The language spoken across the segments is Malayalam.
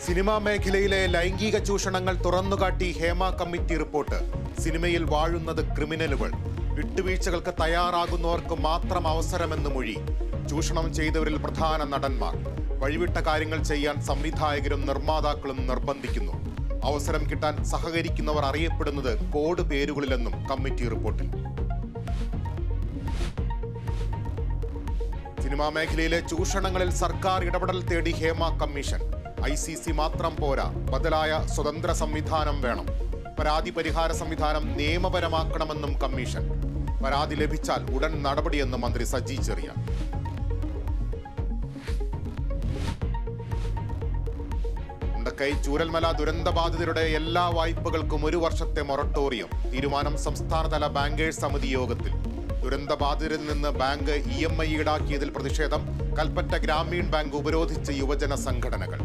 സിനിമാ മേഖലയിലെ ലൈംഗിക ചൂഷണങ്ങൾ തുറന്നുകാട്ടി ഹേമ കമ്മിറ്റി റിപ്പോർട്ട്. സിനിമയിൽ വാഴുന്നത് ക്രിമിനലുകൾ. വിട്ടുവീഴ്ചകൾക്ക് തയ്യാറാകുന്നവർക്ക് മാത്രം അവസരമെന്ന് മൊഴി. ചൂഷണം ചെയ്തവരിൽ പ്രധാന നടന്മാർ. വഴിവിട്ട കാര്യങ്ങൾ ചെയ്യാൻ സംവിധായകരും നിർമ്മാതാക്കളും നിർബന്ധിക്കുന്നു. അവസരം കിട്ടാൻ സഹകരിക്കുന്നവർ അറിയപ്പെടുന്നത് കോഡ് പേരുകളിലെന്നും കമ്മിറ്റി റിപ്പോർട്ടിൽ. സിനിമാ മേഖലയിലെ ചൂഷണങ്ങളിൽ സർക്കാർ ഇടപെടൽ തേടി ഹേമ കമ്മീഷൻ. ICC മാത്രം പോരാ, ബദലായ സ്വതന്ത്ര സംവിധാനം വേണം. പരാതി പരിഹാര സംവിധാനം നിയമപരമാക്കണമെന്നും കമ്മീഷൻ. പരാതി ലഭിച്ചാൽ ഉടൻ നടപടിയെന്ന് മന്ത്രി സജി ചെറിയാൻ. മുണ്ടക്കൈ ചൂരൽമല ദുരന്തബാധിതരുടെ എല്ലാ വായ്പകൾക്കും 1 വർഷത്തെ മൊറട്ടോറിയം. തീരുമാനം സംസ്ഥാനതല ബാങ്കേഴ്സ് സമിതി യോഗത്തിൽ. ദുരന്തബാധിതരിൽ നിന്ന് ബാങ്ക് EMI ഈടാക്കിയതിൽ പ്രതിഷേധം. കൽപ്പറ്റ ഗ്രാമീൺ ബാങ്ക് ഉപരോധിച്ച് യുവജന സംഘടനകൾ.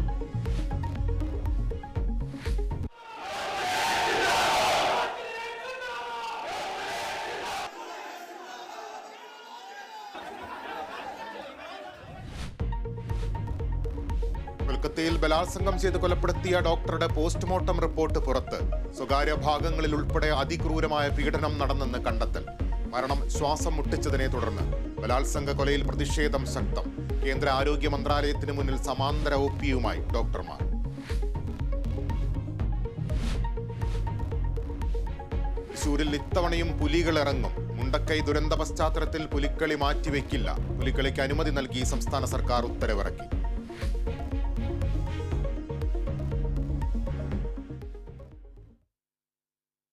കൊൽക്കത്തയിൽ ബലാത്സംഗം ചെയ്ത് കൊലപ്പെടുത്തിയ ഡോക്ടറുടെ പോസ്റ്റ്മോർട്ടം റിപ്പോർട്ട് പുറത്ത്. സ്വകാര്യ ഭാഗങ്ങളിൽ ഉൾപ്പെടെ അതിക്രൂരമായ പീഡനം നടന്നെന്ന് കണ്ടെത്തൽ. മരണം ശ്വാസം മുട്ടിച്ചതിനെ തുടർന്ന്. ബലാത്സംഗ കൊലയിൽ പ്രതിഷേധം ശക്തം. കേന്ദ്ര ആരോഗ്യ മന്ത്രാലയത്തിന് മുന്നിൽ സമാന്തര OPയുമായി ഡോക്ടർമാർ. തൃശൂരിൽ ഇത്തവണയും പുലികൾ ഇറങ്ങും. മുണ്ടക്കൈ ദുരന്ത പശ്ചാത്തലത്തിൽ പുലിക്കളി മാറ്റിവെക്കില്ല. പുലിക്കളിക്ക് അനുമതി നൽകി സംസ്ഥാന സർക്കാർ ഉത്തരവിറക്കി.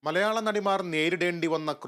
മലയാള നടിമാർ നേരിടേണ്ടി വന്ന